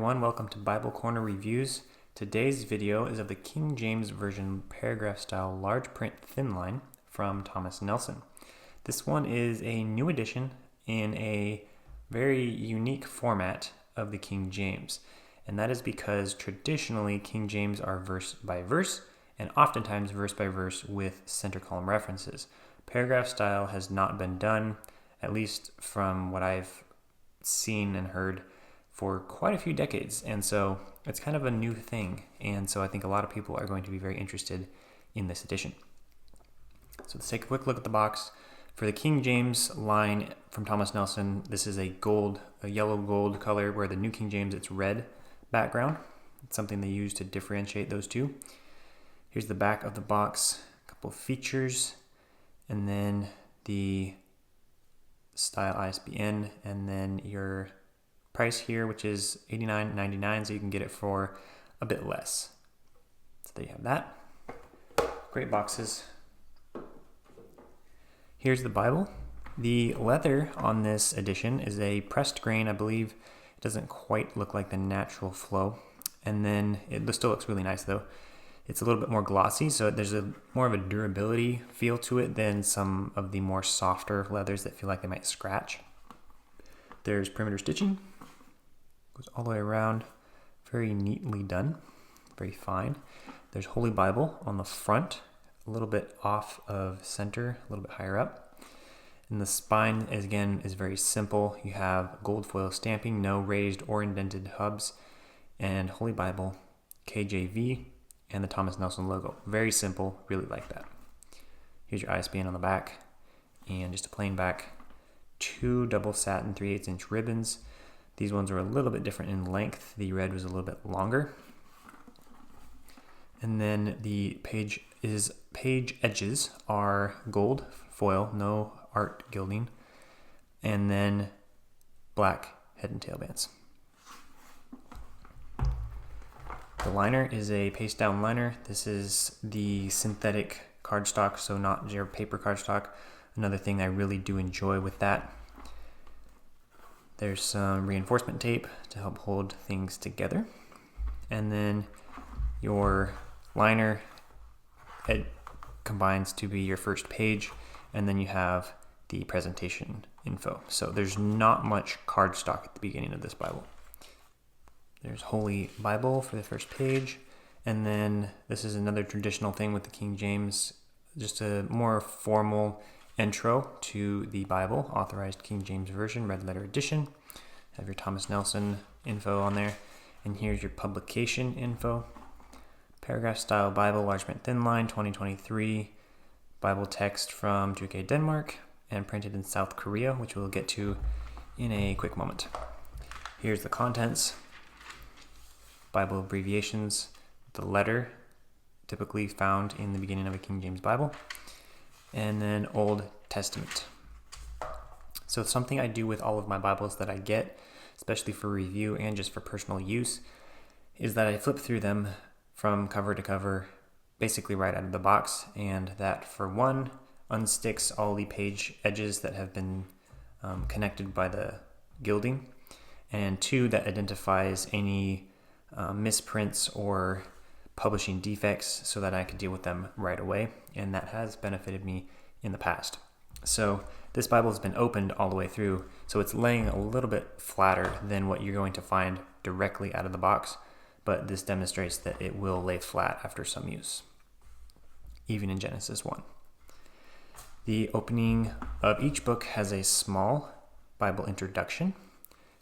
everyone, welcome to Bible Corner Reviews. Today's video is of the King James Version paragraph style large print thin line from Thomas Nelson. This one is a new edition in a very unique format of the King James, and that is because traditionally King James are verse by verse and oftentimes verse by verse with center column references. Paragraph style has not been done, at least from what I've seen and heard, for quite a few decades, and so it's kind of a new thing, and so I think a lot of people are going to be very interested in this edition. So let's take a quick look at the box. For the King James line from Thomas Nelson, this is a yellow gold color, where the New King James, it's red background. It's something they use to differentiate those two. Here's the back of the box, a couple of features, and then the style ISBN, and then your price here, which is $89.99, so you can get it for a bit less. So there you have that. Great boxes. Here's the Bible. The leather on this edition is a pressed grain. I believe it doesn't quite look like the natural flow, and then it still looks really nice though. It's a little bit more glossy, so there's more of a durability feel to it than some of the more softer leathers that feel like they might scratch. There's perimeter stitching. Goes all the way around. Very neatly done. Very fine. There's Holy Bible on the front, a little bit off of center, a little bit higher up. And the spine, is very simple. You have gold foil stamping, no raised or indented hubs, and Holy Bible, KJV, and the Thomas Nelson logo. Very simple, really like that. Here's your ISBN on the back, and just a plain back. 2 double satin 3/8 inch ribbons. These ones are a little bit different in length. The red was a little bit longer. And then the page edges are gold foil, no art gilding, and then black head and tail bands. The liner is a paste down liner. This is the synthetic cardstock, so not your paper cardstock. Another thing I really do enjoy with that. There's some reinforcement tape to help hold things together. And then your liner, it combines to be your first page, and then you have the presentation info. So there's not much cardstock at the beginning of this Bible. There's Holy Bible for the first page, and then this is another traditional thing with the King James, just a more formal intro to the Bible, authorized King James Version, red letter edition. Have your Thomas Nelson info on there, and here's your publication info. Paragraph style Bible, large print thin line, 2023. Bible text from UK, Denmark, and printed in South Korea, which we'll get to in a quick moment. Here's the contents. Bible abbreviations, the letter typically found in the beginning of a King James Bible, and then Old Testament. So something I do with all of my Bibles that I get, especially for review and just for personal use, is that I flip through them from cover to cover, basically right out of the box, and that, for one, unsticks all the page edges that have been connected by the gilding, and two, that identifies any misprints or publishing defects so that I could deal with them right away, and that has benefited me in the past. So this Bible has been opened all the way through, so it's laying a little bit flatter than what you're going to find directly out of the box, but this demonstrates that it will lay flat after some use, even in Genesis 1. The opening of each book has a small Bible introduction,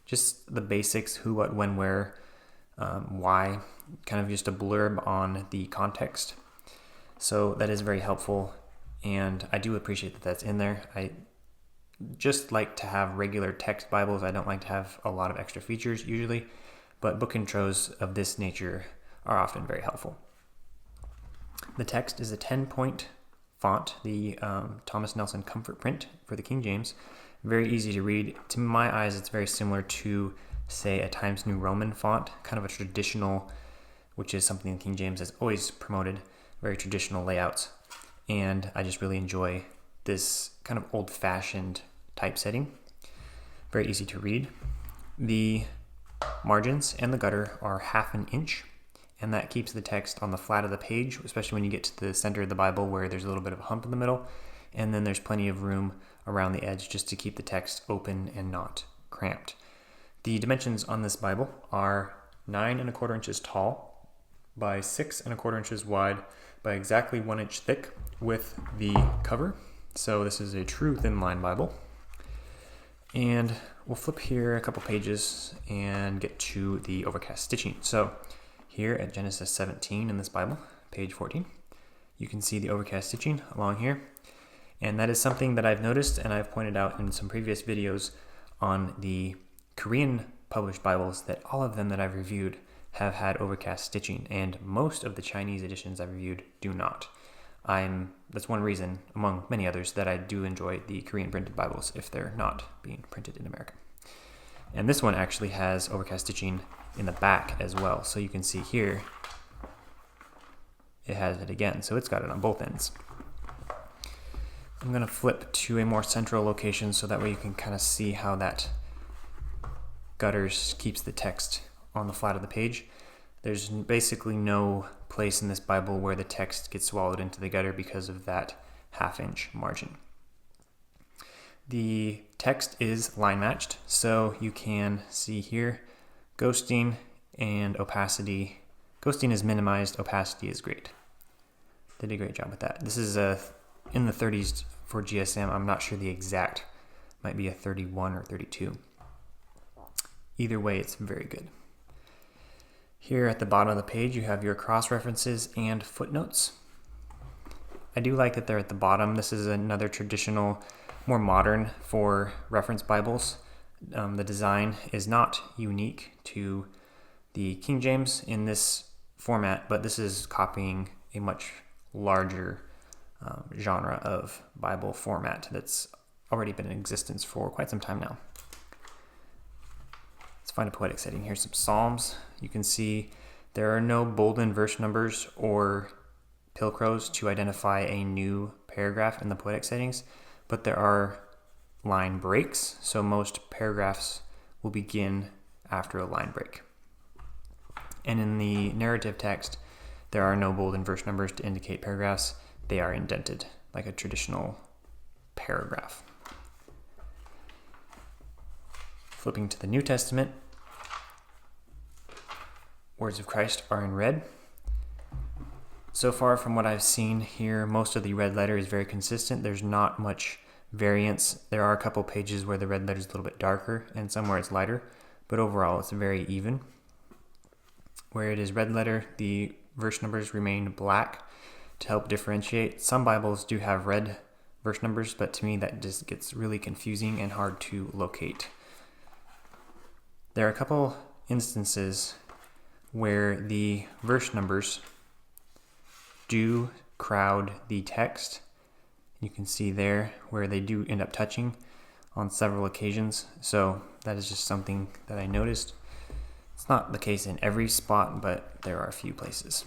just the basics: who, what, when, where, why, kind of just a blurb on the context. So that is very helpful, and I do appreciate that that's in there. I just like to have regular text Bibles. I don't like to have a lot of extra features usually, but book intros of this nature are often very helpful. The text is a 10-point font, the Thomas Nelson Comfort Print for the King James. Very easy to read. To my eyes, it's very similar to, say, a Times New Roman font, kind of a traditional, which is something King James has always promoted, very traditional layouts. And I just really enjoy this kind of old-fashioned typesetting. Very easy to read. The margins and the gutter are 1/2 inch, and that keeps the text on the flat of the page, especially when you get to the center of the Bible where there's a little bit of a hump in the middle, and then there's plenty of room around the edge just to keep the text open and not cramped. The dimensions on this Bible are 9¼ inches tall by 6¼ inches wide by exactly 1 inch thick with the cover. So this is a true Thinline Bible. And we'll flip here a couple pages and get to the overcast stitching. So here at Genesis 17 in this Bible, page 14, you can see the overcast stitching along here. And that is something that I've noticed and I've pointed out in some previous videos on the Korean published Bibles, that all of them that I've reviewed have had overcast stitching, and most of the Chinese editions I've reviewed do not. That's one reason, among many others, that I do enjoy the Korean printed Bibles if they're not being printed in America. And this one actually has overcast stitching in the back as well. So you can see here, it has it again. So it's got it on both ends. I'm going to flip to a more central location so that way you can kind of see how that gutters keeps the text on the flat of the page. There's basically no place in this Bible where the text gets swallowed into the gutter because of that 1/2 inch margin. The text is line matched, so you can see here ghosting and opacity. Ghosting is minimized, opacity is great. Did a great job with that. This is in the 30s for GSM. I'm not sure the exact, might be a 31 or 32. Either way, it's very good. Here at the bottom of the page, you have your cross references and footnotes. I do like that they're at the bottom. This is another traditional, more modern for reference Bibles. The design is not unique to the King James in this format, but this is copying a much larger genre of Bible format that's already been in existence for quite some time now. Let's find a poetic setting. Here's some Psalms. You can see there are no bolded verse numbers or pilcrows to identify a new paragraph in the poetic settings, but there are line breaks, so most paragraphs will begin after a line break. And in the narrative text, there are no bolded verse numbers to indicate paragraphs. They are indented like a traditional paragraph. Flipping to the New Testament, words of Christ are in red. So far from what I've seen here, most of the red letter is very consistent. There's not much variance. There are a couple pages where the red letter is a little bit darker and somewhere it's lighter, but overall it's very even. Where it is red letter, the verse numbers remain black to help differentiate. Some Bibles do have red verse numbers, but to me that just gets really confusing and hard to locate. There are a couple instances where the verse numbers do crowd the text. You can see there where they do end up touching on several occasions. So that is just something that I noticed. It's not the case in every spot, but there are a few places.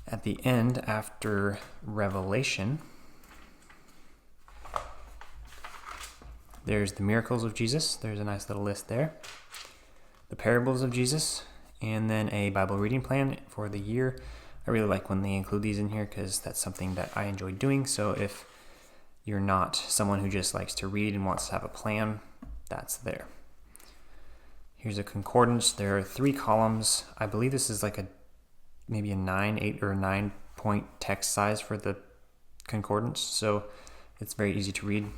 At the end, after Revelation, there's the miracles of Jesus. There's a nice little list there. The parables of Jesus, and then a Bible reading plan for the year. I really like when they include these in here because that's something that I enjoy doing. So if you're not someone who just likes to read and wants to have a plan, that's there. Here's a concordance. There are 3 columns. I believe this is like maybe a 8 or 9 point text size for the concordance. So it's very easy to read.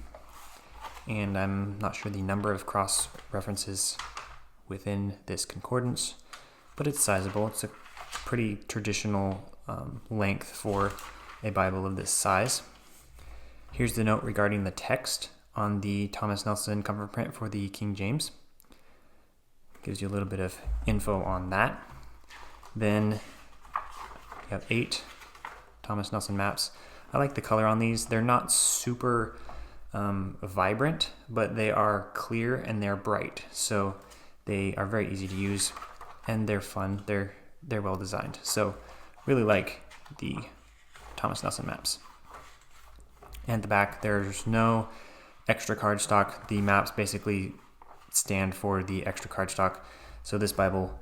And I'm not sure the number of cross references within this concordance, but it's sizable. It's a pretty traditional length for a Bible of this size. Here's the note regarding the text on the Thomas Nelson comfort print for the King James. Gives you a little bit of info on that. Then you have 8 Thomas Nelson maps. I like the color on these. They're not super vibrant, but they are clear and they're bright. So they are very easy to use and they're fun. They're well designed. So really like the Thomas Nelson maps. And at the back, there's no extra cardstock. The maps basically stand for the extra cardstock. So this Bible,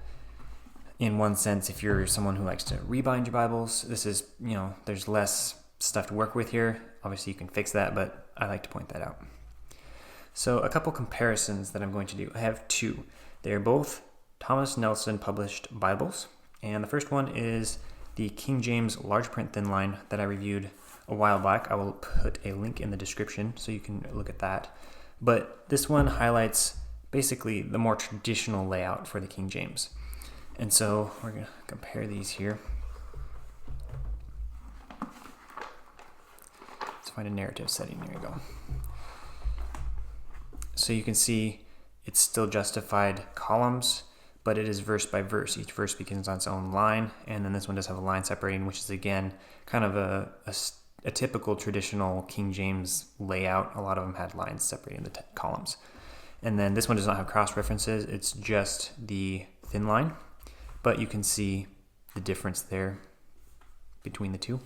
in one sense, if you're someone who likes to rebind your Bibles, this is, there's less stuff to work with here. Obviously you can fix that, but I like to point that out. So a couple comparisons that I'm going to do. I have two. They're both Thomas Nelson published Bibles. And the first one is the King James large print thin line that I reviewed a while back. I will put a link in the description so you can look at that. But this one highlights basically the more traditional layout for the King James. And so we're going to compare these here. Let's find a narrative setting. There you go. So you can see it's still justified columns, but it is verse by verse. Each verse begins on its own line, and then this one does have a line separating, which is again kind of a typical traditional King James layout. A lot of them had lines separating the columns. And then this one does not have cross references, it's just the thin line, but you can see the difference there between the two.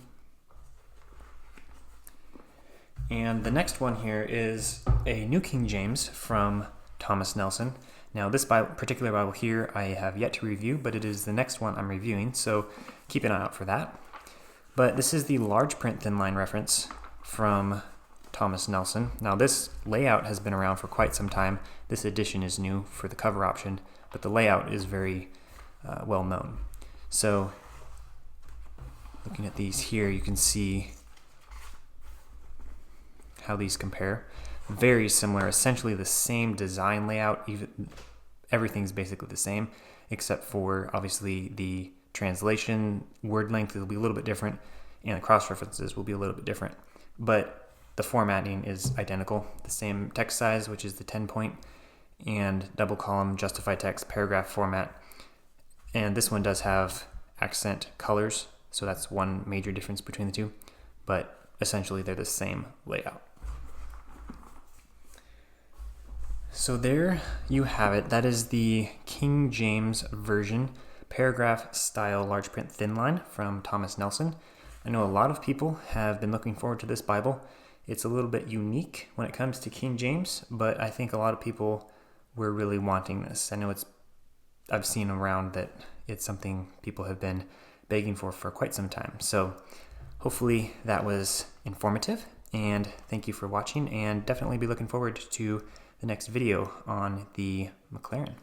And the next one here is a New King James from Thomas Nelson. Now this particular Bible here I have yet to review, but it is the next one I'm reviewing, so keep an eye out for that. But this is the large print thin line reference from Thomas Nelson. Now this layout has been around for quite some time. This edition is new for the cover option, but the layout is very well known. So looking at these here, you can see how these compare. Very similar, essentially the same design layout. Everything's basically the same, except for obviously the translation word length will be a little bit different, and the cross references will be a little bit different. But the formatting is identical. The same text size, which is the 10-point, and double column justified text paragraph format. And this one does have accent colors, so that's one major difference between the two. But essentially they're the same layout. So there you have it. That is the King James Version paragraph style large print thin line from Thomas Nelson. I know a lot of people have been looking forward to this Bible. It's a little bit unique when it comes to King James, but I think a lot of people were really wanting this. I know I've seen around that it's something people have been begging for quite some time. So hopefully that was informative, and thank you for watching, and definitely be looking forward to the next video on the McLaren.